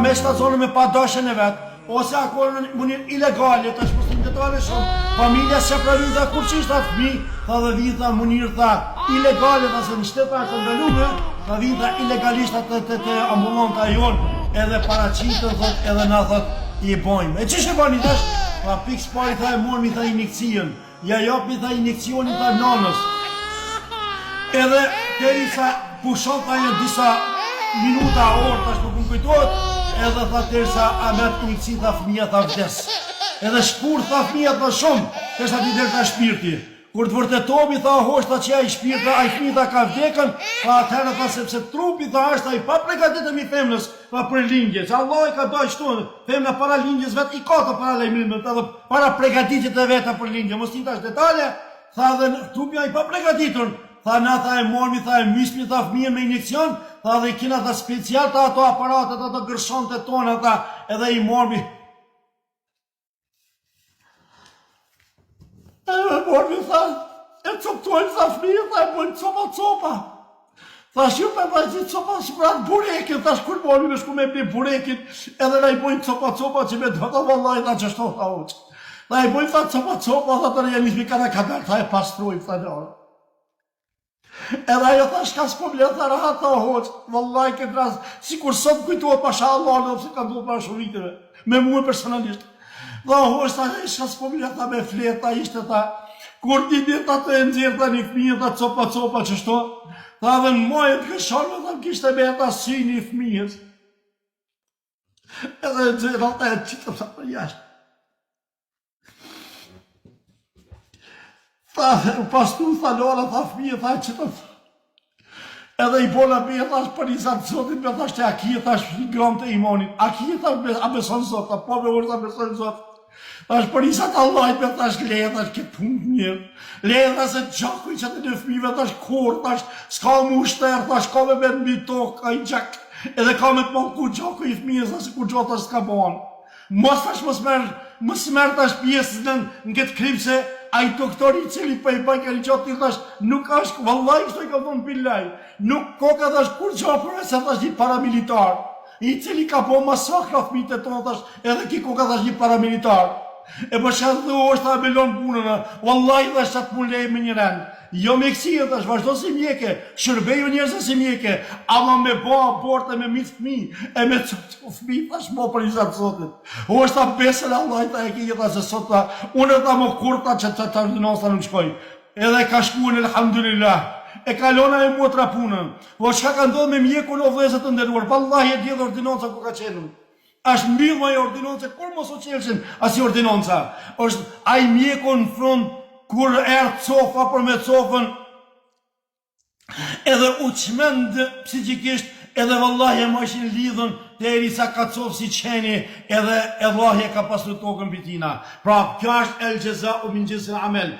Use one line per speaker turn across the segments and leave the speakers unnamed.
me shtazonë me pa dashën e vetë, ose akore në munir ilegali, të shpëstim të tale shumë, familja se pravin dhe kur që ishtë atë fmi, tha dhe vinë tha munir tha ilegali, tha se në shteta e kondalume, tha vinë tha ilegalisht atë të ambulanta jonë, edhe paracitën thot, edhe na thot i bojmë. E që shë bani tash? Tha pikës pari tha e mormi tha injekcijën, ja japmi tha injekcionin tha nanës, edhe deri sa pushon tha një disa minuta, orë, tash nuk më kujtojt, edhe tha tërsa a met injekci tha fëmija tha vdes. Edhe shkur tha fëmija tha shumë, tërsa ti del tha shpirti. Kur të vërtetomi tha hoshta që ai shpirta, ai fëmija tha ka vdekën, tha atëherë tha sepse trupi tha është ai pa përgatitëm i femnës, tha për lindje. Që Allah i ka dojë qëtu, femna para lindjes vet i ka të para lejmërimit, edhe para pregatitjet e veta për lindje. Mos ti tash detale, tha dhe trupi ai pa pregatitur. Tha na tha e mormi, tha e mysmi, tha fëmijën me injekcion, tha dhe i kina tha special tha ato aparatet, ato gërshonte tona tha, edhe i mormi. E mormi tha, e coptojnë tha fëmijën, tha e bojnë copa. Tha shqype tha që copa shqiprat burekin, tha shkur mormi me shku me bli burekin, edhe na i bojnë copa që me do të vallaj tha që shto tha uq. Tha i bojnë tha copa, tha të realizmi kada kadar, tha e pastrujnë tha në orë. Edhe ajo tha shka s'problem, tha rahat tha hoq, vallaj këtë ras, si kur sot kujtuat pasha Allah, në pëse ka duhet para shumë viteve, me muë personalisht. Tha hoq, tha shka s'problem, tha me flet, tha ishte tha, kur ti dit tha të e nëzirë, tha një fëmijë, tha copa që shto, tha dhe në mojë të këshorme, tha kishte me ta syni i fëmijës. Edhe nëzirë, tha e qitë, tha për jashtë. Tha, pastu, tha Lora, tha fëmijë, tha qëtëm. Edhe i bola me, tha shpërizat zotin, me tha shte akije, tha shpigram të imonit. Akije, tha a beson zot, tha po me urë, tha beson zot. Tha shpërizat Allah, me tha shleje, tha shke punë mirë. Leje, tha se gjakuj që të në fëmijëve, tha shkur, tha s'ka mu shterë, tha shka me mbi tokë, ka i gjak. Edhe ka me të monku gjakuj i fëmijës, tha se ku gjatë tha s'ka banë. Mos thash mos merr tash pjesë në këtë krim se ai doktori i cili po i bën këtë gjatë ti thash nuk është vallai kështu i ka thonë billaj. Nuk koka thash kur gjao për se thash një paramilitar i cili ka po masakra fëmijët tonë thash edhe ki koka thash një paramilitar. E po shadhu është ta belon punën. Vallai thash sa të punë lej me një rend. Jo me kësi thash vazhdo si mjeke, shërbeju njerëz si mjeke, ama me bo aborte me mit fëmijë, e me fëmijë thash mo për izat zotit. O është ta besën Allah ta e kje tha se sot ta, unë ta më kurta që të ordinonsa nuk shkoj. Edhe ka shkuën elhamdulillah. E kalona e motra punën. Po çka ka ndodhur me mjekun o vëllezër të nderuar, vallahi e diell ordinonca ku ka qenë. Është mbyll më ordinonca kur mos u çelsin as ordinonca. Është ai mjekun në front kur erdh cofa për me cofën, edhe u çmend psikikisht, edhe vallahi e moshin lidhën derisa ka cofë si qeni, edhe Allahi ka pasur tokën mbi tina. Pra kjo është el jaza'u min jinsil amel.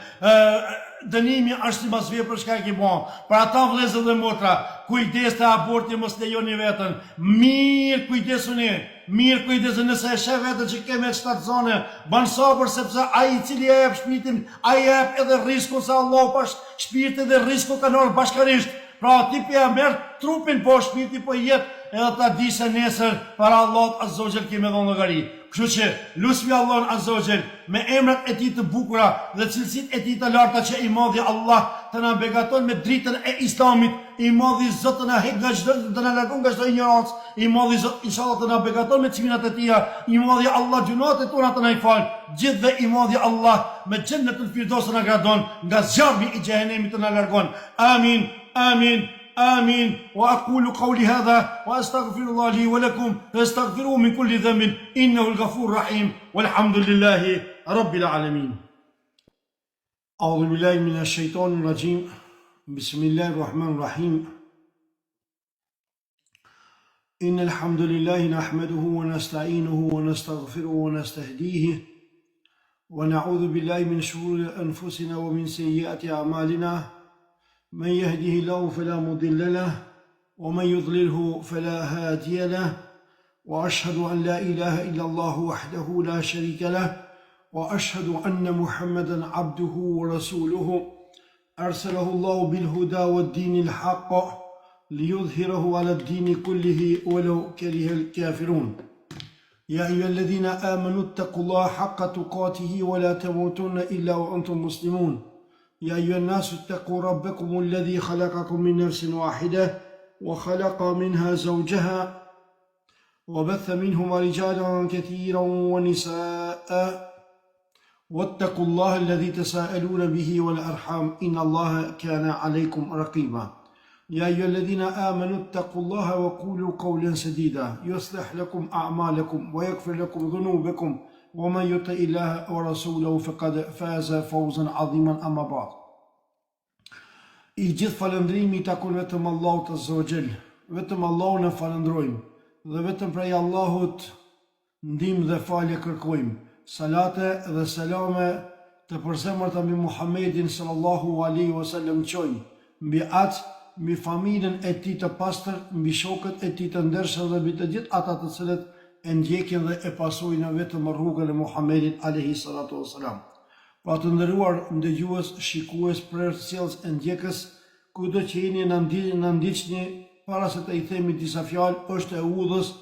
Dënimi është si mas vepër çka e ke bën. Për ata vëllezër dhe motra, kujdes te aborti mos lejoni veten. Mirë kujdesuni. Mirë kujdesuni nëse e sheh veten që kemë shtat zone, ban sabër sepse ai i cili e jep shpirtin, ai jep edhe rrezikun se Allah pas shpirti dhe rreziku kanë ardhur bashkërisht. Pra ti pia merr trupin po shpirti po jet, edhe ta di se nesër para Allahut azza wa jall kemë dhënë llogari. Kështu që lusmi Allahun azza wa jall me emrat e tij të bukura dhe cilësitë e tij të larta që i madhi Allah të na begaton me dritën e Islamit, i madhi Zot të na heq nga çdo të na largon nga çdo ignorancë, i madhi Zot inshallah të na begaton me çminat e tija, i madhi Allah gjunat e tona të na i fal, gjithë dhe i madhi Allah me xhennetul firdaus na gradon, nga zjarmi i xhehenemit të na largon. Amin. آمين آمين وأقول قولي هذا وأستغفر الله لي ولكم فاستغفروه من كل ذنب إنه الغفور الرحيم والحمد لله رب العالمين. أعوذ بالله من الشيطان الرجيم. بسم الله الرحمن الرحيم. إن الحمد لله نحمده ونستعينه ونستغفره ونستهديه ونعوذ بالله من شرور أنفسنا ومن سيئات أعمالنا. من يهده الله فلا مضل له ومن يضلله فلا هادي له وأشهد أن لا إله إلا الله وحده لا شريك له وأشهد أن محمدا عبده ورسوله أرسله الله بالهدى والدين الحق ليظهره على الدين كله ولو كره الكافرون. يا أيها الذين آمنوا اتقوا الله حق تقاته ولا تموتن إلا وأنتم مسلمون يا أيها الناس اتقوا ربكم الذي خلقكم من نفس واحدة وخلق منها زوجها وبث منهما رجالا كثيرا ونساء واتقوا الله الذي تساءلون به والأرحام إن الله كان عليكم رقيبا يا أيها الذين آمنوا اتقوا الله وقولوا قولا سديدا يصلح لكم أعمالكم ويغفر لكم ذنوبكم ومن يطع الله ورسوله فقد فاز فوزا عظيما أما بعد. I gjithë falëndrimi takon vetëm Allahut Azza wa Jall. Vetëm Allahun e falëndrojmë dhe vetëm prej Allahut ndihmë dhe falje kërkojmë. Salate dhe selame të përzemërta mbi Muhammedin sallallahu alaihi wasallam qojmë, mbi atë, mbi familjen e tij të pastër, mbi shokët e tij të ndershëm dhe mbi të gjithë ata të cilët e ndjekin dhe e pasojnë vetëm rrugën e Muhammedit alaihi salatu wasalam. Pa të nderuar ndëgjues, shikues, përcjellës e ndjekës, kudo që jeni na ndiqni para se të i themi disa fjalë, është e udhës,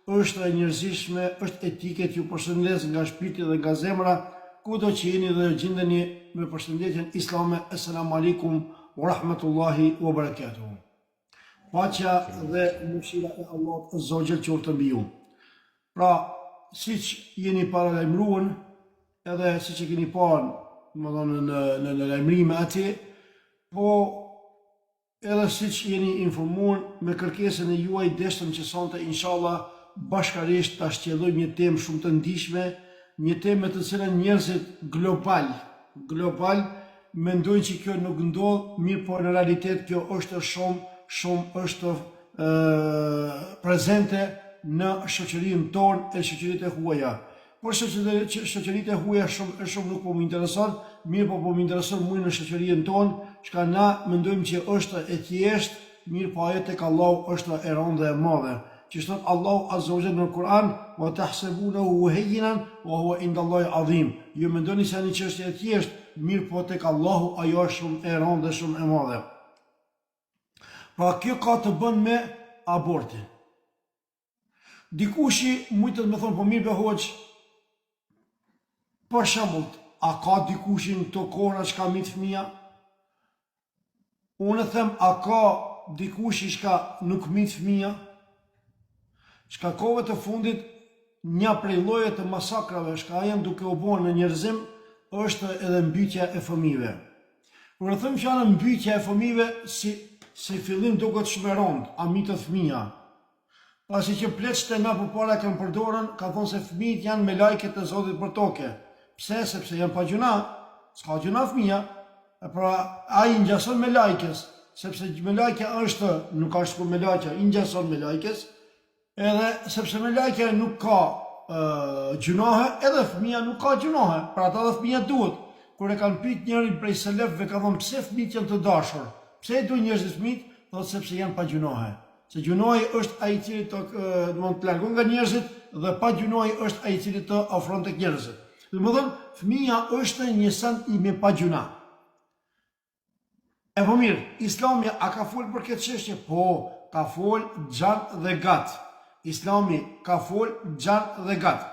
është e njerëzishme, është etike që ju përshëndes nga shpirti dhe nga zemra, kudo që jeni dhe gjendeni me përshëndetjen islame. Assalamu alaikum wa rahmatullahi wa barakatuh. Paqja dhe mëshira e Allahut Azza wa Jall qoftë mbi ju. Pra, siç jeni paralajmëruar, edhe siç e keni parë, në lajmërime atje, po edhe siç jeni informuar me kërkesën e juaj, deshtëm që sonte inshallah bashkarisht ta shqellojmë një temë shumë të ndihshme, një temë të cilën njerëzit global mendojnë që kjo nuk ndodh, mirë po në realitet kjo është shumë është prezente në shoqërinë tonë e shoqëritë e huaja. Por shoqëritë e huaja shumë nuk po më intereson, mirë po më intereson më në shoqërinë tonë, çka na mendojmë që është e thjeshtë, mirë po ajo tek Allahu është e rëndë dhe e madhe. Që thot Allahu Azza wa Jalla në Kur'an, wa tahsabunahu hayyinan wa huwa inda Allahi azim. Ju mendoni se ani çështje e thjeshtë, mirë po tek Allahu ajo është shumë e rëndë dhe shumë e madhe. Pra kjo ka të bën me abortin. Dikushi mund të më thonë, po mirë be hoxh, për shembull, a ka dikushi në këto kohra që ka mit fëmija? Unë them, a ka dikushi që nuk mit fëmija? Shka kohëve të fundit, një prej llojeve të masakrave shka janë duke u bërë në njerëzim, është edhe mbytja e fëmijëve. Kur them që janë mbytja e fëmijëve, si fillim duket shumë e rëndë, a mitët fëmija. Pasi që pleqët e na përpara kanë përdorën, ka thonë se fëmijët janë me lajket e Zotit për toke. Pse? Sepse janë pa gjuna, s'ka gjuna fëmija, pra ai ngjason me lajkes, sepse me lajke është, nuk ka shku me lajke, i ngjason me lajkes, edhe sepse me lajke nuk ka gjunahe, edhe fëmija nuk ka gjunahe, pra ata dhe fëmija duhet. Kur e kanë pyet njërin prej selefëve, ka thonë pse fëmijët janë të dashur, pse e duhen njerëzit fëmijët, thotë sepse janë pa gjunahe. Se gjunahi është ai i cili të largon nga njerëzit dhe pa gjunahi është ai i cili të ofron tek njerëzit. Domethënë, fëmia është një send i me pa gjuna. E po mirë, Islami a ka fol për këtë çështje? Po, ka fol gjatë dhe gat. Islami ka fol gjatë dhe gat.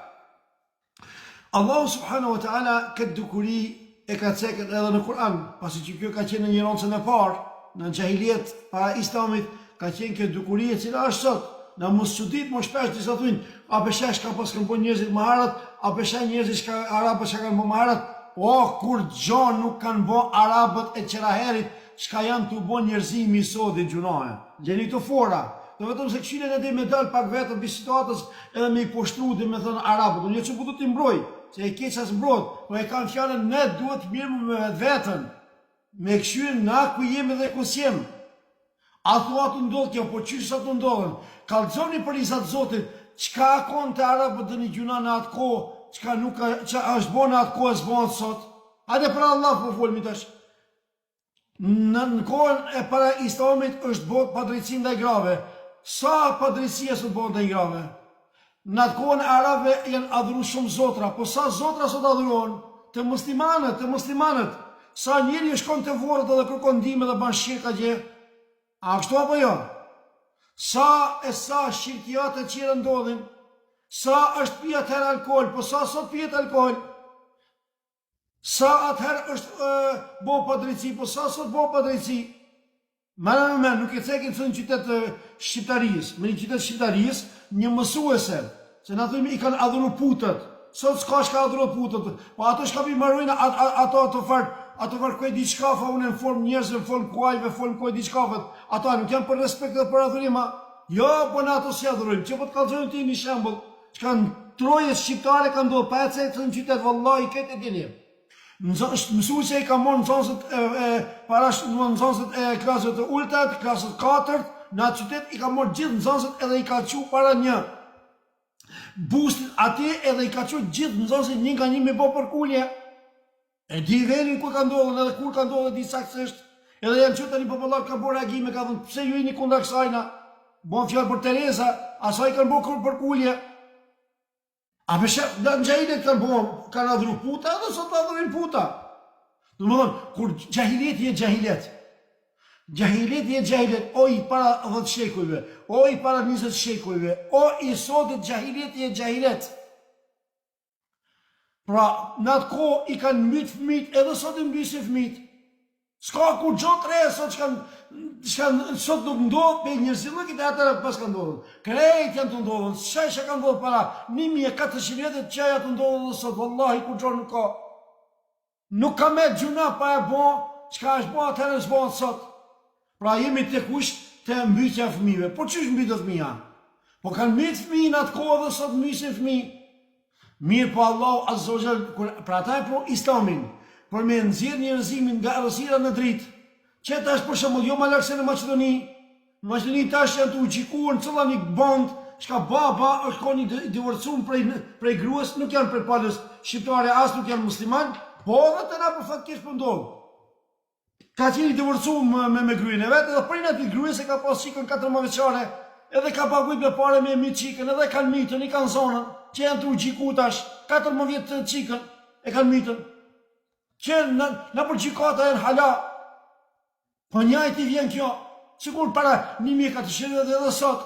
Allahu subhanahu wa taala këtë dukuri e ka cekët edhe në Kur'an, pasi që kjo ka qenë një rëndësën e parë, në xahiliet para Islamit, ka qenë kjo dukuri e cila është sot. Na mos çudit më shpesh disa thonë, a beshesh ka pas kanë bën njerëzit më herët, a beshesh njerëzit që arabët që kanë bën më herët? Kur gjon nuk kanë bën arabët e qeraherit, çka janë të bën njerëzimi sot dhe gjunahe. Gjeni të fora. Do vetëm se këshilën e dhe me dal pak vetëm bi situatës edhe me i poshtru dhe me thënë arabët. Unë që po do t'i mbroj, se e keqas mbrojt, po e kanë fjalën ne duhet mirë me vetën, me këshilën na ku jemi dhe ku s'jemi. A thua të ndodhë kjo, po qysh sa të ndodhen? Kallëzoni për izat Zotit, qka akon të arabët dhe një gjuna në atë kohë, qka është bo në atë kohë e s'bonë sot? Hajde për Allah po folmi tash. Në kohën e para Islamit është bo padrejtësi ndaj grave. Sa padrejtësia sot bo ndaj grave? Në atë kohën e arabëve janë adhuru shumë zotra, po sa zotra sot adhurohen? Të muslimanët. Sa njëri shkon të vorët edhe kërkon ndihmë dhe ban shirka gje? A kështu apo jo? Sa shirkijat e qire ndodhin? Sa është pi atëherë alkohol, po sa sot pijet alkohol? Sa atëherë është bo pa drejtësi, po sa sot bo pa drejtësi? Nuk e cekin së në qytet shqiptarisë. Me një qytet shqiptarisë, një mësuese, se në thujme i kanë adhuru putët. Sot s'ka shka adhuru putët. Po ato shka pi marrujnë, ato farë kuaj diçka, fa unë në formë njerëzve, në formë kuajve, formë kuaj diçkafet. Ato nuk janë për respekt dhe për adhurima. Jo, po në ato si adhurujmë. Që po të kalëzojnë ti një shembull, që kanë troje shqiptare kanë do pece të në qytet, vallahi këtë e dini. Mësuese i ka morë nëzonset e klasët të ultat, klasët 4, në atë qytet i ka morë gjithë nëzonset edhe i ka qu para një bustit atje edhe i ka qu gjithë nëzonset një nga një me bo për kulje. E di venin ku ka ndodhën edhe kur ka ndodhën di saksisht. Edhe janë qëtë një popullar ka bo reagime, ka thënë pse ju i një kundra kësajna, bon fjallë për Tereza, asaj kanë bo për kulje. A për shë, në gjahilet kanë adhru puta, edhe sot adhruin puta. Në më dhënë, kur gjahilet je gjahilet, gjahilet je gjahilet, o i para 10 shekujve, o i para 20 shekujve, o i sotit gjahilet je gjahilet. Pra, në atë ko i kanë mbyt fëmit, edhe sot i mbysin fëmit. Ska kur gjotë re, sot nuk ndodhë, pe njërësit nuk i të atërë pas ka ndodhën. Krejt janë të ndodhën, shaj ka ndodhë para 1400 vjetet që janë të ndodhën dhe sot, vallahi kur gjotë nuk ka. Nuk ka me gjuna pa e bo, qka është bo atërë është bo në sot. Pra jemi të kush të mbytja fëmive. Po që është mbytë fëmija? Po kanë mbytë fëmi në atë kohë dhe sot mbysin fëmi. Mirë po Allah Azza wa Jall, pra ata e pro islamin, për me nëzirë njerëzimin nga errësira në dritë. Që tash për shembull, jo më lakse në Maqedoni. Në Maqedoni tash janë të ugjikuar në cëlla një band, shka baba është ko një divorcum prej gruas, nuk janë prej palës shqiptare, as nuk janë musliman, po edhe të na për fatkesh për ndodhë. Ka qenë divorcum me gruin e vetë, edhe për një ati gruin se ka pas qikën 4 veçare, edhe ka paguajt me pare me mi qikën, edhe kanë mitën, i kanë zonën, që janë të ugjiku tash, 14 qikën e kanë mitën. Që në për gjikata e në hala, po njajt i vjen kjo, sikur para 1400 edhe sot.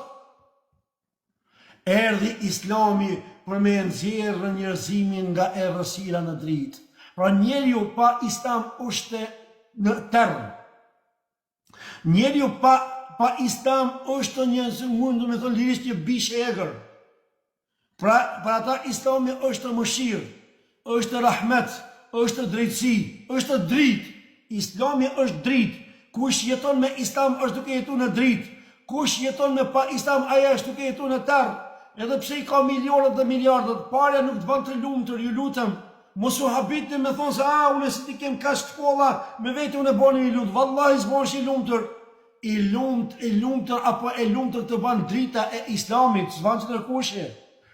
Erdhi Islami për me nxjerrë njerëzimin nga errësira në dritë. Pra njeriu pa Islam është në terrë. Njeriu pa Islam është një mundu me thonë lirisht një bish e egër. Pra ata Islami është mëshirë, është rahmet, është drejtësi, është dritë. Islami është dritë. Kush jeton me Islam është duke jetu në dritë. Kush jeton me pa Islam aja është duke jetu në terrë. Edhe pse i ka milionët dhe miliardët, parja nuk të banë të lumëtër, ju lutëm. Mosu habitni me thonë se unë e si ti kem kash shkolla, me vete unë e boni i lutë. Wallahi s'bosh i lumëtër. I lumëtër apo e lumëtër të banë drita e Islamit, s'banë që nërkushe.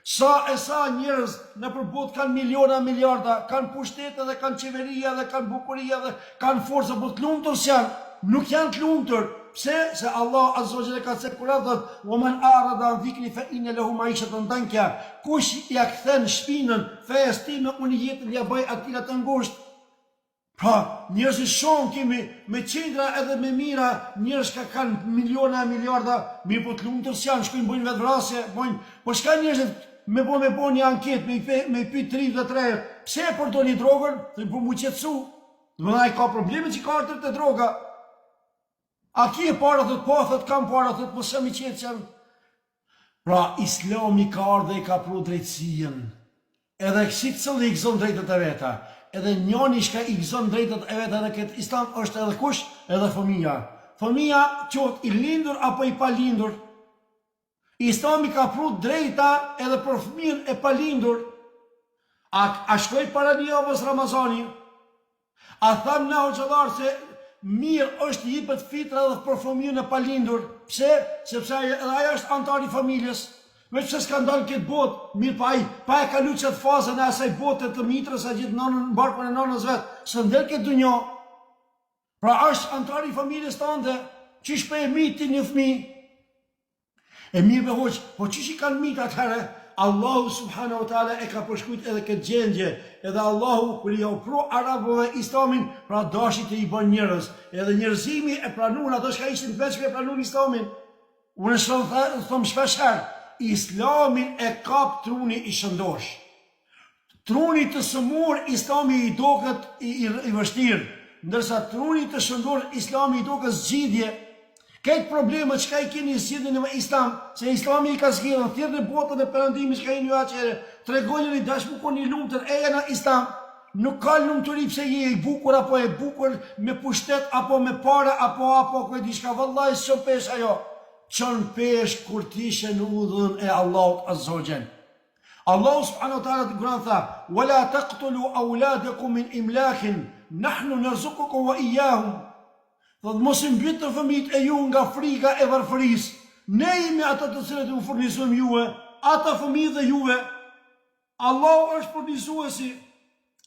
Sa njerëz në përbot kanë miliona, miliarda, kanë pushtetë dhe kanë qeveria dhe kanë bukuria dhe kanë forca, po të lumëtër s'janë, nuk janë të lumëtër. Pse? Se Allah Azza wa Jalla ka thënë Kur'an thotë: "Wa man a'rada an dhikri fa inna lahu ma'ishatan danka." Kush ja kthen shpinën fesë time, unë jetën ja bëj atilla të ngushtë. Pra, njerëz shumë kemi me qendra edhe me mira, njerëz që kanë miliona, miliarda, mirë po të lumtur s'janë, shkojnë bëjnë vetvrasje, po shka njerëzit me bo një anketë, me pyet 33, pse e përdorni drogën? Për mu qetësu. Domethënë ai ka probleme që ka ardhur te droga. A ki e para thot po, thot kam para, thot po s'jam i qetë. Pra, Islami ka ardhur dhe ka pru drejtësien. Edhe kësi cëllë i gëzon drejtët e veta. Edhe njoni shka i gëzon drejtët e veta edhe këtë Islam është edhe kush? Edhe fëmija. Fëmija qoftë i lindur apo i palindur. Islami ka pru drejta edhe për fëmijën e palindur. A shkoj para një javës Ramazani? A tham na hoxhallar se mirë është jipet fitra edhe për fëmijën e palindur. Pse? Sepse aja është antar i familjes. Veç se s'ka ndonë këtë botë, mirë pa e kalu qëtë fazën e asaj botë të mitrës a gjithë në barkën e nonës vetë, së ndër këtë dunjo. Pra është antar i familjes të ande, qish për e miti një fmi. E mirë me hoqë, po qish i kanë mitë atëherë? Allahu subhanahu wa ta'ala e ka përshkujt edhe këtë gjendje, edhe Allahu kër i opro Arabëve Islamin, pra dashit e i bën njërës, edhe njërzimi e pranun, ato shka ishtë në veçve e pranun Islamin. Unë thëmë shpesher, Islamin e kap truni i shëndosh. Truni të sëmur, Islami i doket i vështirë, ndërsa truni të shëndosh, Islami i doket zgjidhje. Këtë probleme që ka i keni zgjidhje në Islam, se Islami i ka zgjidhën, thirë në botën e perëndimi që ka i një aqere, tregojnë një dashmu ko një lumëtër, eja në Islam, nuk ka lumëtëri pse je i bukur, apo e bukur me pushtet, apo me para, apo kërë diçka, vëllaj, së qënë pesh ajo, qënë pesh kur tishe në udhën e Allahut Azza wa Jall. Allahu subhanahu wa ta'ala të Kur'an tha, wala taqtulu auladakum min imlakin, nahnu narzuqukum wa iyyahum. Thotë mos i mbyt të fëmijët e ju nga frika e varfërisë. Ne jemi ata të cilët ju furnizojmë juve, ata fëmijë dhe juve. Allahu është furnizuesi.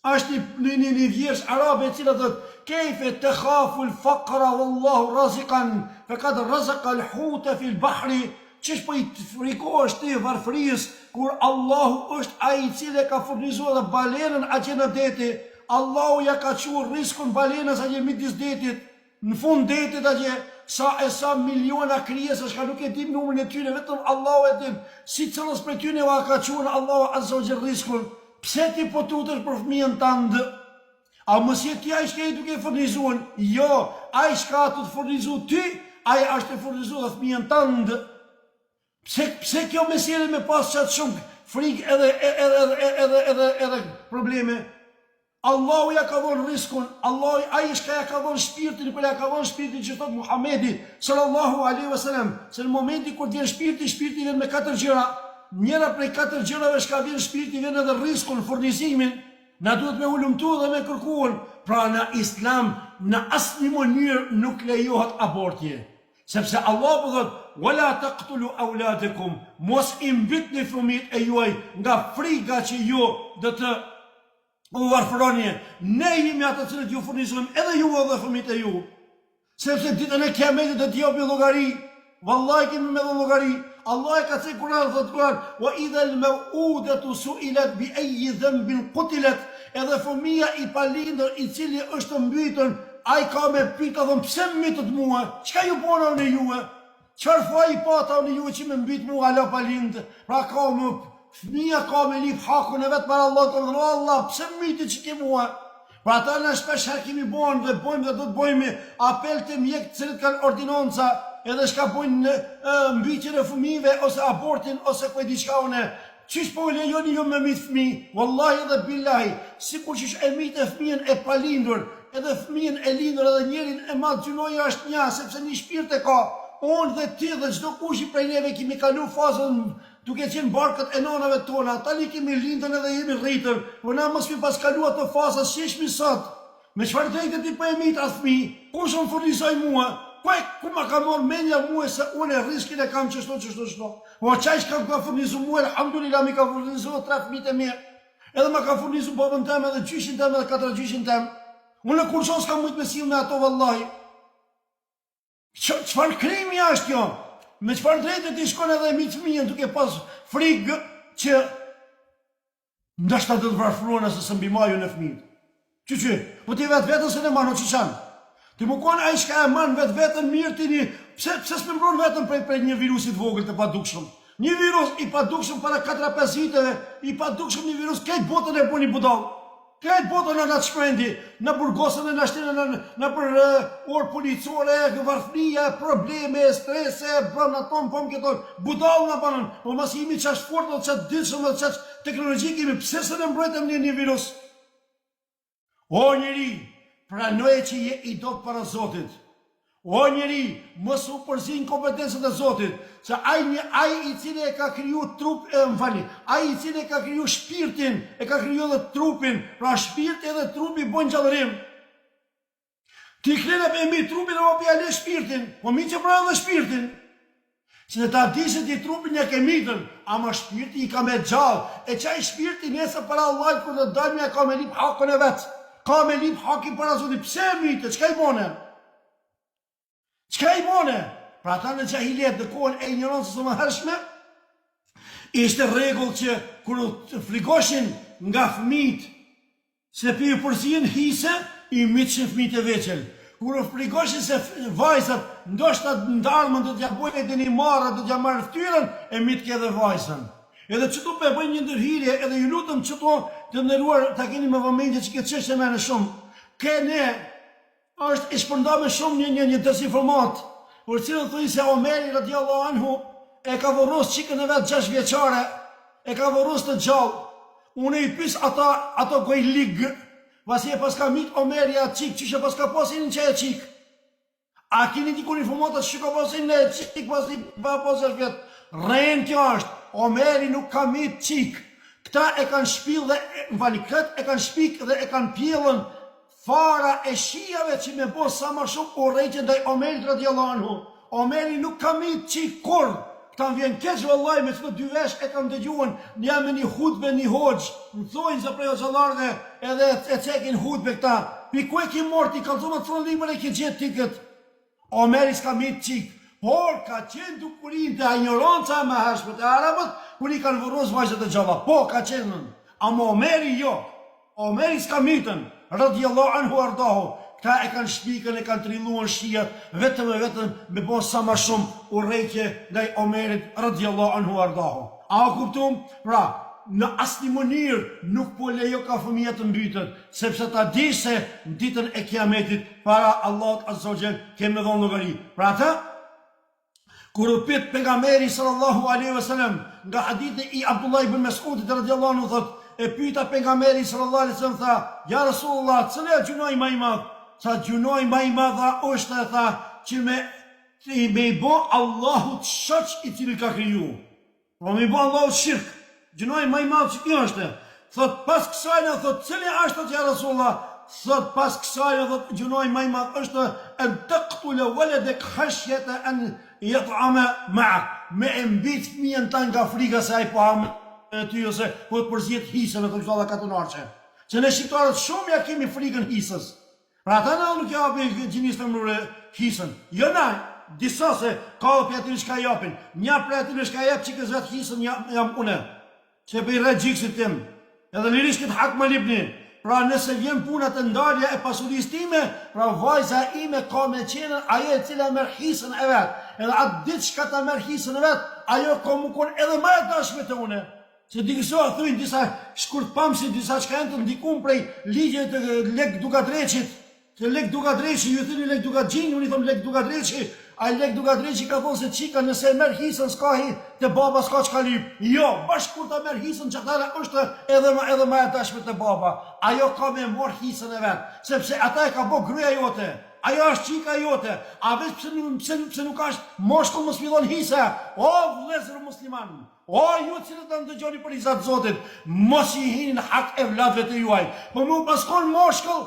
Është një vjersh arabe e cila thotë kejfe të khafu l-faqra wallahu raziqan faqad razaqa l-huta fi l-bahri. Çish po i frikohesh ti varfërisë kur Allahu është ai i cili ka furnizuar balenën atje në deti. Allahu ja ka thur riskun balenës atje midis detit. Në fund detit atje, sa miliona krijesësh ka nuk e dim numrin e tyre, vetëm Allahu e din. Si cëllës për tyre va ka thur Allahu Azza wa Jall riskun. Pse ti po tutesh për fëmijën tënd? A mos je ti ai që i duke furnizuar? Jo, ai që të furnizuar ty, ai është të furnizuar fëmijën tënd. Pse kjo mesele me pas qatë shumë frikë edhe probleme? Allahu ja ka dhonë riskun, Allahu ai është ka ja ka dhonë shpirtin, kur ja ka dhonë shpirtin që thot Muhamedi sallallahu alaihi wasallam, se në momenti kur vjen shpirti vjen me 4 gjëra. Njëra prej 4 gjërave që ka vjen shpirti vjen edhe riskun, furnizimin. Na duhet me ulumtu dhe me kërkuar. Pra në Islam në asnjë mënyrë nuk lejohet abortje. Sepse Allah po thot wala taqtulu auladakum, mos i mbytni fëmijët e juaj nga frika që ju do të u varfëroni. Ne jemi ata që ju furnizojmë edhe ju dhe fëmijët e ju. Sepse ditën e Kiametit do të japë llogari. Wallahi kemi me llogari. Allah e ka thënë Kur'an, thotë Kur'an, wa idha al-maw'udatu su'ilat bi ayyi dhanbin qutilat. Edhe fëmia i palindër i cili është mbytur, ai ka me pyet, ka thonë pse mbytet mua? Çka ju bëna në juve? Çfarë faj pata në juve që më mbyt mua ala palind? Pra ka më fëmia ka me lip hakun e vet para Allahut, ka thonë Allah, pse mbytet çike mua? Pra ata na shpesh kemi bën dhe bëjmë dhe do të bëjmë apel të mjek të cilët kanë ordinonca, edhe shka bojnë mbytjen e fëmijëve ose abortin ose kujt diçka une. Çish po lejoni ju me mit fëmijë? Wallahi dhe billahi, sikur që e mitë fëmijën e palindur, edhe fëmijën e lindur edhe njerin e madh gjunoja është një, sepse një shpirt e ka. Unë dhe ti dhe çdo kush prej neve kemi kalu fazën duke qenë barkët e nanave tona. Tani kemi lindën edhe jemi rritën, por na mos mi pas kalu ato faza si shmi sot. Me çfarë drejtë ti po e mit as fëmijë? Kush më furnizoi mua? Ku ma ka morë menja muë se unë riskin e kam qështu. Po qaj që ka furnizu muë, alhamdulillah mi ka furnizu 3 fëmijët e mirë. Edhe ma ka furnizu babën tem, edhe gjyshin tem, edhe 4 gjyshin tem. Unë kur qo s'ka mujtë me sil me ato vallahi. Qëfar krimi ashtë jo? Me qëfar drejtë ti shkon edhe mi fëmijën duke pas frikë që ndashta të vrafruan asë së mbimaju në fëmijët. Që, po ti vetë vetën se në mano që qanë. Ti më konë a i shka e manë vetën mirë ti një, pse s'me mbron vetën prej një virusit vogël të padukshëm. Një virus i padukshëm para 4-5 viteve, i padukshëm një virus, këtë botën e bu një budal. Këtë botën e nga të shprendi, në burgosën e në ashtinë, në për orë policore, varfënia, probleme, strese, bëm në tonë, pëm këtonë, budal në banën, po mas jemi qash fort dhe qash ditëshëm dhe qash teknologi kemi, pse se në mbrojtëm një virus? O njëri, pranoje që je i do para Zotit. O njeri, mos u përzin kompetencët e Zotit, se ai i cili e ka kriju ai i cili e ka kriju shpirtin, e ka kriju dhe trupin, pra shpirti edhe trupi bojnë gjallërim. Ti klene për mi trupin e opi ale shpirtin, po mi që pra dhe shpirtin. Që në ta di se ti trupin ja ke mitën, ama shpirti i ka me gjallë, e qaj shpirti njëse para Allah, kur dhe dalmi e ka me lip hakon e vetë. Ka me lip hakin para Zotit, pse e mitë, qka i bone? Qka i bone? Pra ta në gjahiljet në kohën e ignorancës së më hershme, ishte regull që kërë fligoshin nga fëmijët se për përzien hise, i mitëshin fëmijët e veqel. kur u frikoshin se vajzat, ndoshta ndarmën do t'ja bojnë dhe një marrë, do t'ja marrë ftyrën, e mitke edhe vajzën. Edhe qëtu për bëjnë një ndërhirje, edhe ju lutëm qëtu të nderuar ta keni me vëmendje që këtë çështje merr shumë. Kene është i shpërndame shumë një dezinformat, për cilën thuj se Omeri radiallahu anhu e ka vorrus qikën e vetë 6 vjeçare, e ka vorrus të gjallë. Unë i pys ato goj ligë, pasi e paska mit Omeri atë qikë, që që paska posin në që e qikë. A kini dikur informatat që ka posin në qikë, pasi pa posin vjetë. Rejnë kjo është, Omeri nuk ka mit qikë. Këta e kanë shpil dhe, këtë e kanë shpik dhe e kanë pjellën fara e shijave që me bo sa ma shumë u rejtjen dhe Omeri radiallahu anhu. Omeri nuk ka mit qikë kur. Këta më vjen keq vëllaj me që 2 vesh e kam dëgjuën një me një hutbe një hoxh. Më thojnë se prej hoxhallarëve edhe e cekin hutbe këta. Pi ku e ki morë ti kalzuma të thonë libër e ki gjithë ti këtë. Omeri s'ka mit qikë. Por ka qenë dukurin të ignoranca me hershme të arabët, kur i kanë vërruz vajzët e gjava. Po, ka qenë. Ama Omeri jo. Omeri s'ka mitën. Radiallahu anhu ardahu. Këta e kanë shpikën, e kanë trilluan shijat, vetëm me bo sa ma shumë urrejtje ndaj Omerit radiallahu anhu ardahu. A kuptum? Pra, në asnjë mënyrë nuk po lejo ka fëmija të mbytet, sepse ta di se në ditën e kiametit para Allahut azza wa jall kemë dhënë llogari. Pra ata kur u pyet pejgamberi sallallahu alaihi wasallam nga hadithi i Abdullah ibn Mas'udit radiallahu anhu thotë, e pyeta pejgamberi sallallahu alaihi wasallam tha, ja Rasulullah, cila gjunoj më i madh? Sa gjunoj më i madha është e tha që me i bo Allahut shoq i cili ka kriju. Po me i bo Allahut shirk. Gjunoj më i madh që kjo është. Thot pas kësaj në thot cili është të Rasulullah? Thot pas kësaj në thot gjunoj më i madh është an taqtula waladek khashyata an yat'ama ma'ak. Me e mbit fëmijën tan nga frika se ai po ham ty ose po të përzihet hisën ato gjalla katonarçe. Që ne shqiptarët shumë ja kemi frikën hisës. Pra ata na nuk japin gjinisë femrore hisën. Jo na, disa se ka për aty shka japin. Një për aty shka jap që këzat hisën jam une. Që për i rrët gjikësit tim. Edhe lirisht këtë hak më lipni. Pra nëse vjen punat e ndarja e pasuris time, pra vajza ime ka me qenën ajo e cila merr hisën e vetë. Edhe atë ditë shka ta merr hisën e vetë, ajo ka më kon edhe më e dashme të une. Se dikësoa thujnë disa shkurt pamësi, disa shka janë të ndikun prej ligje të lek duka dreqit. Se lek duka dreqi, ju thini lek duka gjinj, unë i thëmë lek duka dreqi. A lek duka dreqi ka thonë se qika nëse e merr hisën s'ka hi, të baba s'ka qka lip. Jo, bashkë kur ta merr hisën që atare është edhe ma e dashme të baba. Ajo ka me morë hisën e vetë, sepse ata e ka bo gruja jote. Ajo është qika jote. A veç pse nuk është moshkull më smidhon hisa. O, vlezër musliman. O, ju cilët të ndëgjoni për izat Zotit, mos i hinin hak e vladve të juaj. Po mu paskon moshkull,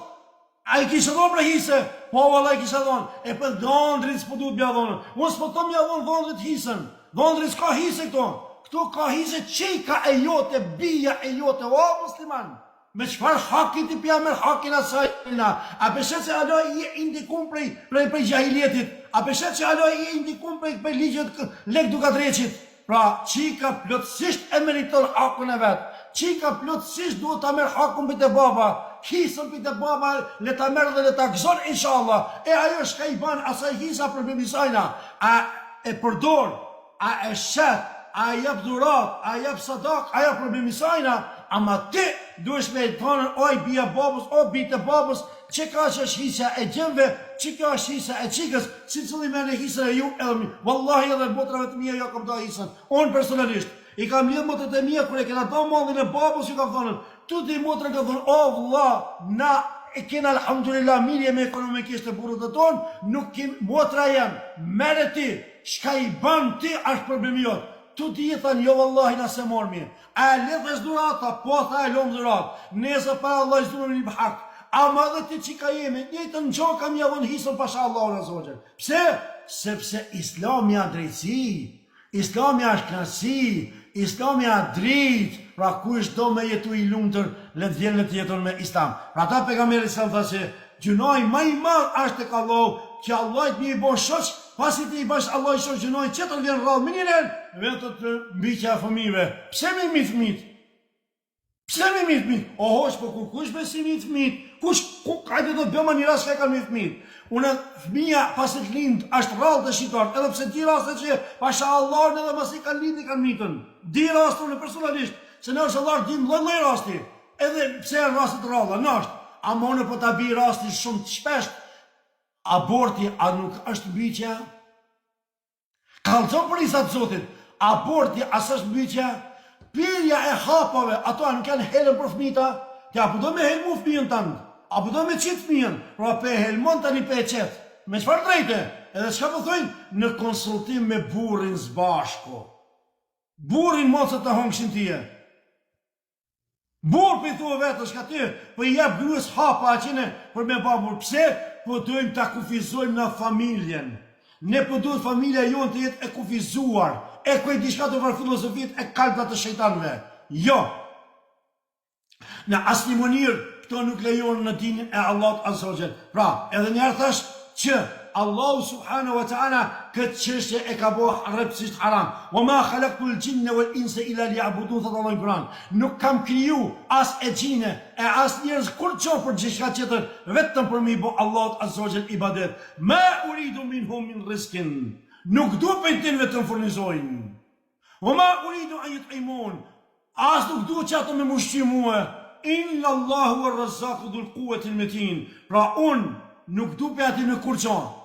a i kishe dhonë për hise? Po, valla i kishe dhonë. E për dhondrit s'po duhet mja dhonë. Unë s'po të mja dhonë dhondrit hisën. Dhondrit s'ka hise këto. Këto ka hise qika e jote, bia e jote. O, musliman. Me qëfar hakin ti pja merë hakin asajna. A peshet se aloj i indikun prej gjahiljetit. A peshet se aloj i indikun prej ligjet lek duka dreqit. Pra, qika plotësisht e meriton hakun e vetë. Qika plotësisht duhet ta merë hakun për të baba. Hisën për të baba le ta merë dhe le ta gëzon, inshallah. E ajo shka i ban asaj hisa problemi sajna. A e përdor, a e shet, a e jep dhurat, a e jep sadak, ajo problemi sajna. Ama ti duesh me të thonë, oj bia babës, o bitë babës, që ka që është hisa e gjemve, që ka është hisa e qikës, si cili me në hisën e ju, edhe mi. Wallahi edhe botrave të mija jo kam da hisën. Unë personalisht, i kam lidhë motët e mija, kër e kena do mondin e babës, ju kam thonën, tu ti motrën ka thonë, o vla, na e kena alhamdulillah, mirje me ekonomikisht e burët e tonë, nuk kim, motra janë, mere ti, shka i ban ti, është problemi jotë. Tu ti i thanë, jo vallahi na se mormi. A e lethe zdurata, po tha e lomë dhurat. Nese para Allah i zdurën një bëhak. Ama dhe ti që ka jemi, njëtë në gjo kam javën hisën pasha Allah në zogjën. Pse? Sepse islami a drejtësi, islami a shknasi, islami a drejtë, pra kush do me jetu i lumëtër, le të vjen le të jetën me islam. Pra ta pejgamberi sa më tha se, gjunoj ma i madh ashtë tek Allah, që Allah të një i bo shoq, pasi ti i bash Allah i shoq gjunoj, qëtër vjen rrallë, më njëren, vetë të mbiqja fëmive. Pse me mi fëmit? Pse me mi fëmit? Ohosh, po kush me si mi fëmit? Hajde do të bëma një rast ka ka mi fëmit. Unë fëmija pas e të lind, ashtë rrallë të shqitarët, edhe pse di raste që pasha Allahën edhe mas i kanë lind i kanë mitën. Di raste unë personalisht, se në është Allah di më rasti, edhe pse e rastet rrallë, në është. A mone po të bi rasti shumë të shpesht, aborti a nuk është mbyqja? Kalëzon për isa të zotit, aborti as është mbyqja? Pirja e hapave, ato a nuk janë helën për fëmita, të apo do me helmu fëmijën tanë, apo do me qitë fëmijën, pra pe helmon tani pe e qetë. Me qëfar drejte? Edhe qëka po thojnë? Në konsultim me burin zbashko. Burin mocët të hongshin tije. Burë për i thua vetë, shka ty, për i jep grues hapa aqine për me babur. Pse? Po dojmë të kufizojmë në familjen. Ne po duhet familja jonë të jetë e kufizuar, e kuj diçka të vërë filozofit e kalpët të shejtanve. Jo. Në asë një mënirë, këto nuk lejonë në dinin e Allahut Azza wa Jall. Pra, edhe njerë thash që Allahu subhanahu wa ta'ala këtë qështje e ka bëhë rëpsisht haram. Wa ma khalaqtul jinna wal insa illa liya'budun, thot Allah në Kur'an. Nuk kam kriju as e gjine e as njerëz kur qo për gjithka qëtër, vetëm për mi bo Allahut Azza wa Jall ibadet. Ma uridu minhum min rizkin. Nuk du për tin vetëm furnizojnë. Wa ma uridu an yut'imun. As nuk du që ato me mushqy mua. Inna Allahu ar-Razzaqu dhul quwwatil matin. Pra unë nuk du për ati në kur qonë.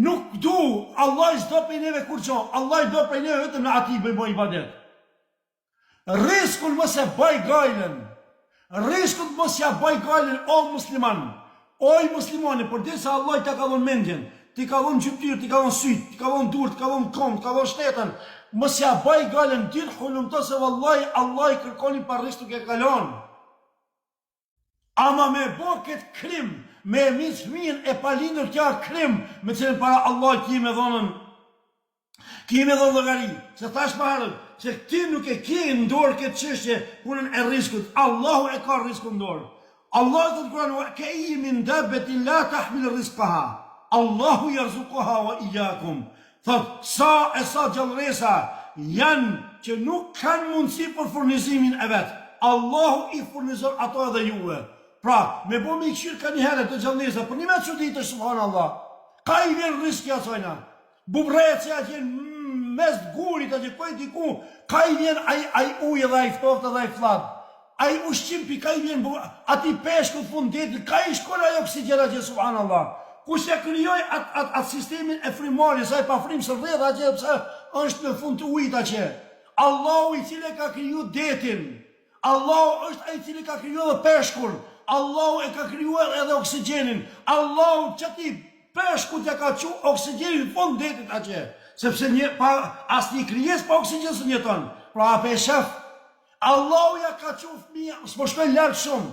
Nuk du, Allah i shdo për neve kur qonë. Allah i do për neve vetëm në ati bëjmë i badet. Riskun mos e baj gajlen. Riskun mos ja baj gajlen, o musliman. O i muslimani, për dhe se Allah i ta ka dhon mendjen, ti ka dhon gjyptyr, ti ka dhon syt, ti ka dhon dur, ti ka dhon kom, ti ka dhon shtetën. Mos ja baj gajlen, dir hulum të se vallaj, Allah i kërkoni par risk tuk e kalon. Ama me bo këtë krim, me mitë fëmijën e palindur tja krim, me cilën para Allah ki me dhonën, ki me dhonë logari, se thash më herët, se ti nuk e ki në dorë këtë qështje, punën e riskut, Allahu e ka riskut në dorë. Allahu të të kuranë, ke i min dabbetin la tahmil rizqaha, Allahu jarzukoha wa ijakum. Thot, sa e sa gjallëresa janë që nuk kanë mundësi për furnizimin e vetë. Allahu i furnizor ato edhe juve. Pra, me bo me i këshirë ka një herët të gjallënesa, për një me që ditë, subhanallah, ka i vjen riskja sojna, bubrecja që jenë mes gurit, që kojë diku, ka i vjen aj ujë dhe aj ftoftë dhe aj flatë, aj ushqimpi, ka i vjen, ati peshku të fundetit, ka i shkolla jo oksigena që, subhanallah, ku se kryoj atë sistemin e frimari, sa i pa frimë së rreda që, pëse është në fund të ujta që, Allahu i cile ka kryu detin, Allahu është ai cili ka kriju edhe peshkur, Allahu e ka kriju edhe oksigenin, Allahu që ti peshku të ka qu oksigenin në fund detit atje, sepse as një krijes pa oksigen së njëton, pra ape shef, Allahu ja ka qu fëmija, s'po shkoj lartë shumë,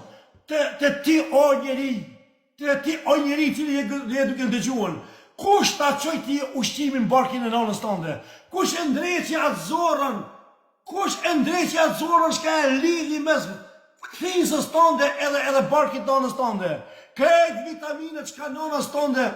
të ti o njeri, cili je duke ndëgjuën, kush ta qoj ti ushqimin barkin e nonës tënde, kush e ndreqi atë zorën, kush e ndreqi atë zorën shka e lidhi mes kthizës tënde edhe barkit nonës tënde, krejt vitaminet shka nonës tënde,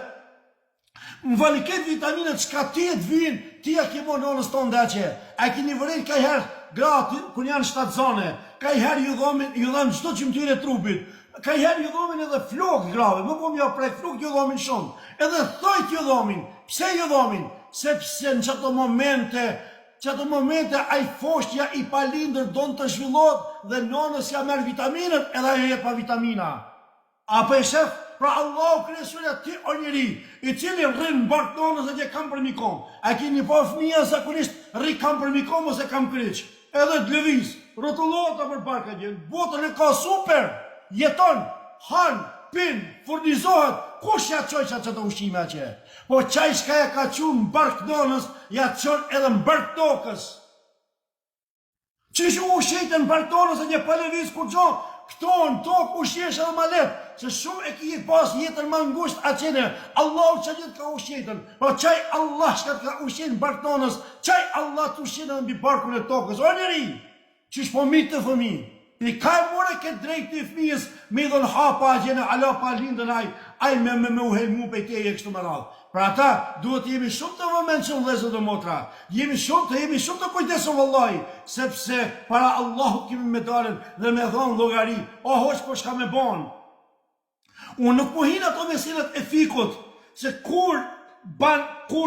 më vali këtë vitaminet shka ti e të vinë, ti e kimo nonës tënde aqe, a kini vërin ka i herë gratë, kër janë 7 zone, ka i herë ju dhomin qdo qëmtyre trupit, ka i herë ju dhomin edhe flok grave, më po mja prej flok ju dhomin shumë, edhe thojt ju dhomin, pse ju dhomin? Sepse në qëto momente a i foshtja i palindër donë të zhvillot dhe nonës ja merë vitaminet edhe e pa vitamina. Apo e shef, pra Allah kresurja ti o njeri, i cili rrinë bartë nonës dhe kam për mikom. A kini po fëmija zakonisht rri kam për mikom ose kam kryq. Edhe të lëviz, rëtullota për barka gjenë, botën e ka super, jeton, han, pin, furnizohet, kush ja qoj që të ushqime aqe? Po qaj shka ja ka qu në bark nonës, ja qon edhe në bark tokës. Qish u ushqejtë në bark nonës e një paleviz kur gjo, këto në tokë ushqesh edhe ma letë, se shumë e ki pas jetën ma ngusht aqene, Allah që jetë ka ushqejtën, po qaj Allah shka të ka ushqejtë në bark nonës, qaj Allah të ushqejtë në bi barkun e tokës. O njeri, qish po mitë të fëmi, i ka e more këtë drejt të fëmijës, me idhën hapa aqene, ala pa lindën aj me uhelmu pe teje kështu më radhë. Pra ata duhet jemi shumë të vëmendshëm vëllezër dhe motra. Jemi shumë të kujdesshëm vallahi, sepse para Allahut kemi me dalën dhe me dhon llogari. O hoç po çka më bën? Unë nuk po hin ato meselat e fikut, se kur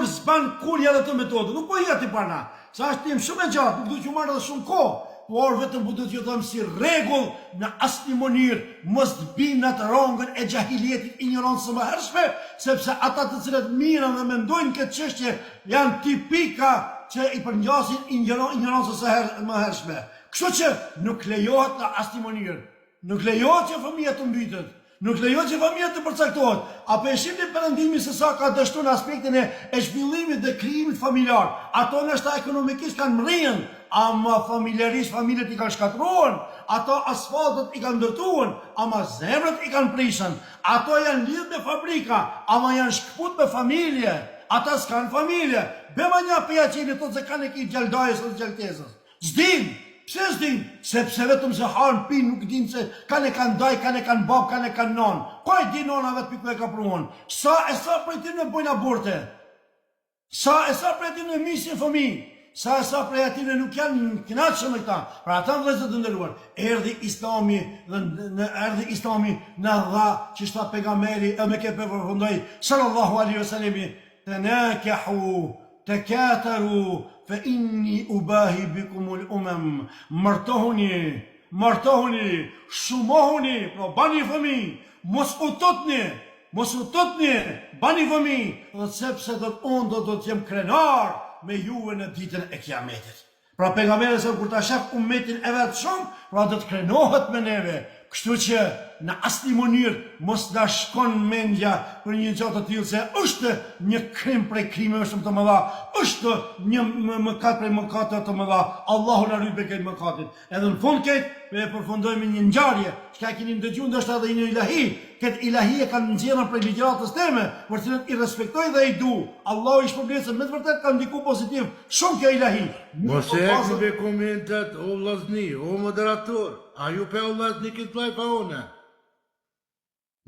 s'ban kur janë ato metodë. Nuk po hi aty para. Sa është tim shumë e gjatë, nuk duhet të marrë edhe shumë kohë. Por vetëm po do t'ju them si rregull në asnjë mënyrë mos të bimë në të rrongën e xahilietit, ignorancës së mëhershme, sepse ata të cilët mirën dhe mendojnë këtë çështje janë tipika që i përngjasin ignorancës së mëhershme. Kështu që nuk lejohet në asnjë mënyrë. Nuk lejohet që fëmia të mbytet. Nuk lejohet që familja të përcaktohet. Apo e shihni perëndimin se sa ka dështuar në aspektin e zhvillimit dhe krijimit familjar. Ato ndoshta ekonomikisht kanë mrien, ama familjarisht familjet i kanë shkatruar. Ato asfaltët i kanë ndërtuar, ama zemrat i kanë prishën. Ato janë lidhur me fabrika, ama janë shkput me familje. Ata s'kan familje. Bema një apja që i thotë se kanë ekip gjaldajës ose gjaltezës. S'din. Pse s'din? Sepse vetëm se han pin nuk din se kanë daj, kanë bab, kanë non. Ko e din nona vetë piku e ka pruon? Sa prej ty në bojnë aborte? Sa prej ty në misin fëmijë? Sa prej atyre nuk janë kënaqshëm me këta? Pra ata vëllezër të nderuar, erdhi Islami na dha që shta pejgamberi e me ke përfundoi sallallahu alaihi wasallam tanakahu takataru fa inni ubahi bikumul umam. Martohuni, shumohuni, pra bani fëmijë, mos u tutni, bani fëmijë, dhe sepse unë do të jem krenar me juve në ditën e Kiametit. Pra pejgamberi sa kur ta shef ummetin e vet shumë, pra do të krenohet me neve. Kështu që në asnjë mënyrë mos na shkon mendja për një gjë të tillë se është një krim prej krimeve shumë të mëdha, është një mëkat prej mëkateve të mëdha. Allahu na ruaj prej mëkatit. Edhe në fund këtë përfundojmë një ngjarje, çka keni dëgjuar ndoshta edhe një ilahi. Këtë ilahi e kanë nxjerrën prej ligjëratës teme, për cilën i respektoj dhe i du. Allahu i shpërblet me të vërtet ka ndikuar pozitiv shumë kjo ilahi.
Mos e hekni komentet o vllazni, o moderator. A ju pe o vllazni këtë plaj pa une?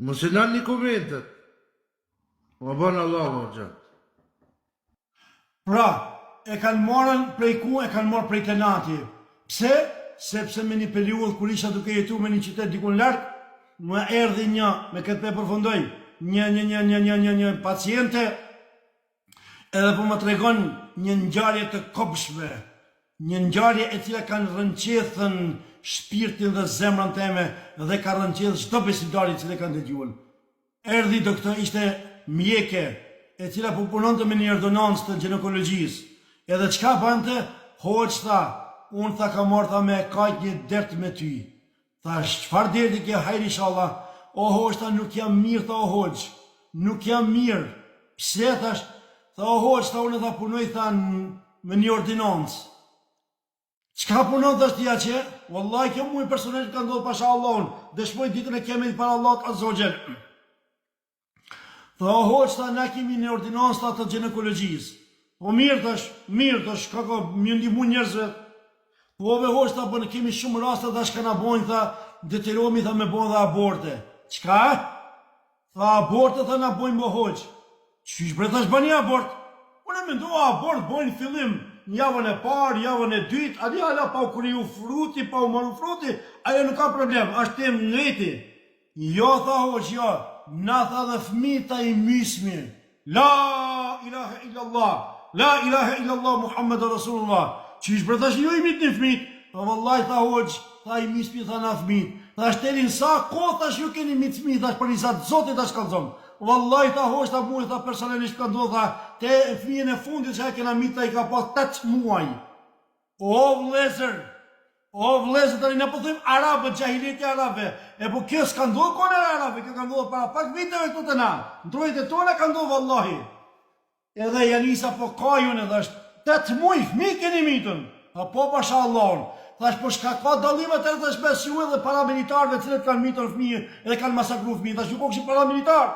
Mos e nani komentet. O banë Allahu xha.
Pra, e kanë marrën prej ku, e kanë marrë prej Tenati. Pse? Sepse me një periudhë kur isha duke jetuar me një qytet dikun larg, më erdhi me këtë pe përfundoj, një paciente, edhe po më tregon një ngjarje të kopshme, një ngjarje e cila kanë rënqethën shpirtin dhe zemrën teme dhe ka rënqethë çdo besimtari i cili kanë dëgjuar. Erdhi doktor, ishte mjeke, e cila po punonte me një ordonancë të ginekologjisë. Edhe çka bante? Hoç tha, unë tha ka marrë me kajt një dert me ty. Thash, çfarë derdi ke hajri inshallah? O hoç, tha nuk jam mirë, tha o hoç. Nuk jam mirë. Pse thash? Tha o hoç, tha unë tha punoj tha me një ordinancë. Çka punon thash ti atje? Wallahi kjo mua personalisht ka ndodhur pasha Allahun. Dëshmoj ditën e Kiametit para Allahut azza wa jall. Tha o hoç, tha na kemi një ordinancë të ginekologjisë. Po mirë thash, ka më ndihmu njerëzve. Po ve hoç tha, po ne kemi shumë raste tash kanë bojnë tha, detyrohemi tha me bën dhe aborte. Çka? Tha aborte tha na bojnë më hoç. Çish bre thash bani abort? Unë mendova abort bojnë fillim në javën e parë, javën e dytë, a di hala pa u kriju fruti, pa u marru fruti, ajo nuk ka problem, është tem nëti. Jo tha hoç, jo, na tha dhe fëmita i mysmi. La ilaha illallah, la ilaha illallah Muhammedur Rasulullah. Qish për thash jo i mit një fmit, tha vallaj tha hoq, tha i mispi tha na fmit, tha shterin sa ko thash ju keni mit fmit, thash për njësat zotit thash kalzom, vallaj tha hoq, tha muaj, tha personalisht ka ndodh, tha te fmijën e fundit që e kena mit, tha i ka pas 8 muaj. O vlezër, tani ne po thujmë arabët, gjahileti arabe, e po kjo s'ka ndodh kone arabe, kjo ka ndodh para pak viteve këtu të na, në trojt e tona ka ndodh vallahi. Edhe Janisa po kajun edhe është, 8 muaj fmi keni mitën. Tha po pasha Allahun. Thash po shka ka dallimet edhe thash mes juve dhe paramilitarëve cilët kanë mitën fëmijë edhe kanë masakruar fëmijë. Thash ju po kishin paramilitar.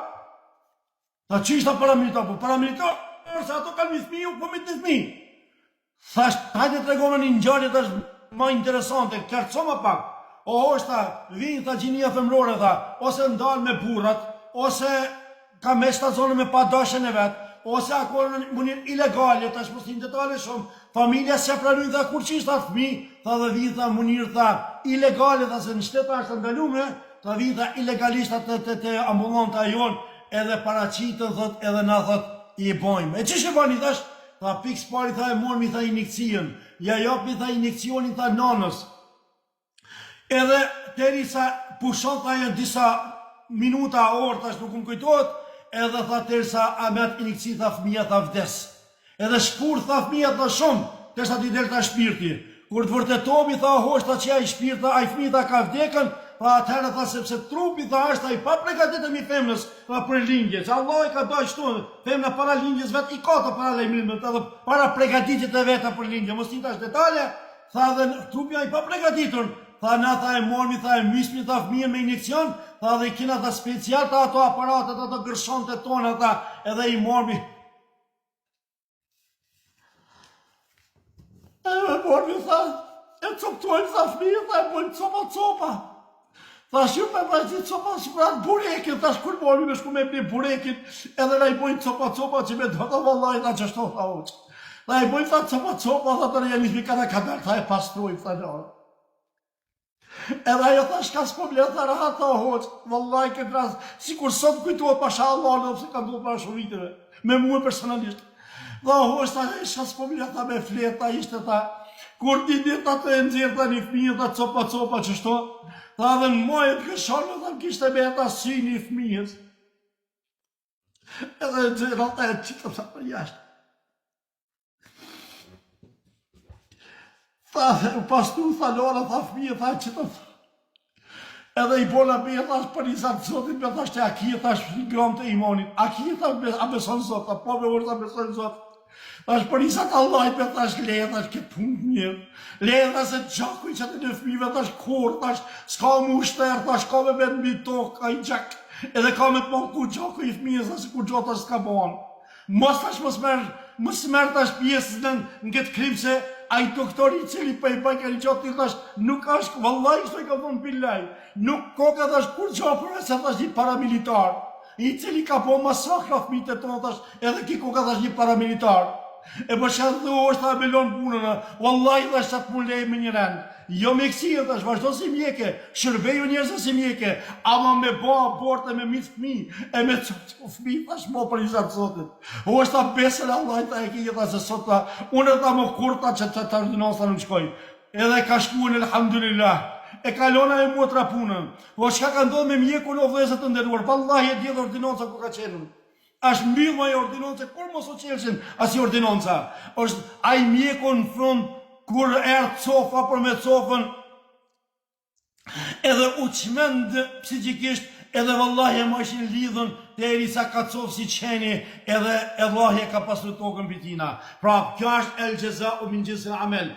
Tha çish ta paramilitar? Po paramilitar, se ato kanë mit fëmijë, po mit fëmijë. Thash hajde tregova një ngjarje tash më interesante, kërco më pak. O hoshta, vinë tha gjinia femrore tha, ose ndal me burrat, ose ka me stacionin me padashën e vet. ose akor në mënyrë ilegale, tash mos i detale shumë, familja se pranojnë tha kur çish tha fëmijë, tha dhe vi tha mënyrë tha ilegale, tha se në shteta është ndaluar, tha vi tha ilegalisht të ambulanta jon, edhe paraqitën thot edhe na thot i bojmë. E çish e bani thash? Tha pikë pari tha e mormi tha injekcion. Ja jopi tha injekcionin tha nanës. Edhe derisa pushon tha janë disa minuta orë tash nuk më kujtohet, edhe tha derisa a merr injekcion tha fëmia tha vdes. Edhe shkurt tha fëmia tha shumë, derisa ti del tha shpirti. Kur të vërtetomi tha hosh tha që ai shpirt tha ai fëmia tha ka vdekën, pa atëherë tha sepse trupi tha është ai pa përgatitëm i femnës tha për lindje. Që Allah i ka bërë ashtu, femna para lindjes vet i ka të para lajmërimit, edhe para përgatitjes e veta për lindje. Mos i tash detale, tha dhe trupi ai pa përgatitur. Tha na tha e mormi tha e mysmi tha fëmijën me injekcion, tha dhe kina tha special tha ato aparatet ato gërshonte tona tha edhe i mormi. E mormi tha e coptojmë tha fëmijën tha e bojmë copa. Tha shumë me vazhdi copa si pra burekin, tha shkur mormi me shku me bli burekin, edhe na i bojnë copa që me do të vallaj tha qështo tha uq. Tha i bojnë tha copa tha të realismi ka kamer tha e pastrujmë tha njërë. Edhe ajo tha shka s'problem tha rahat tha hoq, vallaj këtë rast, si kur sot kujtuat pasha Allah në pëse ka duhet para shumë viteve, me muë personalisht. Tha hoq tha shka s'problem tha me flet tha ishte tha, kur ti dit tha të nxirë tha një fëmijë tha copa qështo, tha dhe në mojë të këshonë tha kishte me ta sy një fëmijës. Edhe nxirë tha e qitë tha për jashtë. Tha, pas tu tha Lola, tha fëmijë, tha qëtë, edhe i bola me, tha për i zatë zotit, me tha shte aki, tha shë gram të imanit, aki, tha a beson zot, tha po me urë, tha beson zot, tha shë për i zatë Allah, me tha shë leje, tha shë këtë punë mirë, leje tha se gjaku i qëtë në fëmijëve, tha shë kur, tha shë s'ka mu shterë, tha shë ka me vetë mbi tokë, ka i gjak, edhe ka me të mënku gjaku i fëmijës, tha se kur gjatë s'ka banë. Mos thash mos merr tash pjesë në këtë krim se ai doktori i cili po i bën këtë gjatë ti thash nuk është vallahi kështu i ka thonë billaj. Nuk koka thash kur gjopër se thash një paramilitar. I cili ka po masakra fëmijët e tonë thash edhe ki koka thash një paramilitar. E po shadhu është ta belon punën. Vallahi thash sa punë lej me një rend. Jo me kësia thash, vazhdo si mjeke, shërbeju njerëzë si mjeke, ama me ba aborte me mitë fëmi, e me qëtë fëmi, thash mo për i zatë sotit. O është ta besër Allah, ta e kike, tha se sot ta, unë e ta më kurta që të ordinonsa nuk shkoj. Edhe ka shkuën, elhamdulillah, e kalona e muatra punën. Po shka ka ndodhë me mjeku në vëzët të nderuar, vallahi e djedhë ordinonsa ku ka qenën. Ashtë mbyllë ma e ordinonsa, kur mos o qelshin, asi ordinonsa. Është aj mjeku në front, kur erë cofa për me cofën, edhe u qmend psikikisht, edhe vallahi e ma ishin lidhën, të eri sa ka cofë si qeni, edhe vallahi e ka pasur tokën bitina. Pra, kjo është el gjeza u min gjizën amel.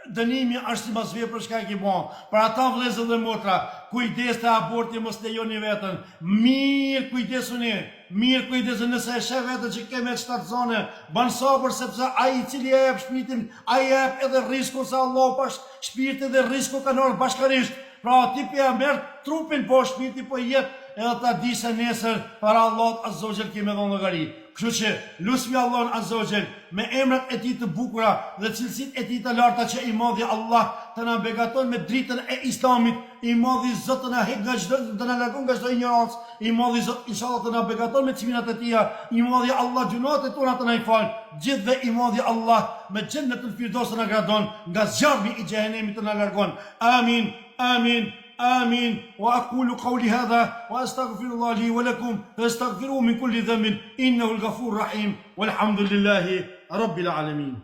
Dënimi është si mas vepër shka e ki bon. Për ata vlezë dhe motra, kujdes të aborti mos lejoni vetën. Mirë kujdesuni, mirë kujdesuni nëse e shë vetën që keme të shtatë zone. Banë sabër sepse aji cili e jep shpitin, aji e jep edhe risku sa Allah pash shpirti dhe risku ka nërë bashkarisht. Pra tipi e mërë trupin po shpirti po jetë edhe ta di se nesër para Allah Azogjel kime dhe në gari. Kështu që lusmi Allahun Azza wa Jall me emrat e tij të bukura dhe cilësitë e tij të larta që i madhi Allah të na begaton me dritën e Islamit, i madhi Zot të na heq nga çdo të na largon nga çdo ignorancë, i madhi Zot inshallah të na begaton me çminat e tij, i madhi Allah gjunat e tona të na i fal, gjithve i madhi Allah me xhennetul firdaus të na gradon, nga zjarmi i xhehenemit të na largon. Amin. Amin. آمين وأقول قولي هذا وأستغفر الله لي ولكم فاستغفروه من كل ذنب إنه الغفور الرحيم والحمد لله رب العالمين.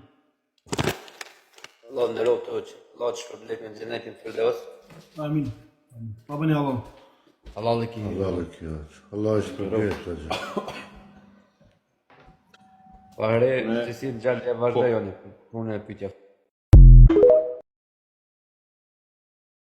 الله نروح توج الله تشكر لك من جنات الفردوس.
آمين. ربنا الله.
الله لك
Allah lëkjoq, Allah është përgjeshtë të gjithë.
Pare, që si të gjallë e vazhdojoni, punë e pytja.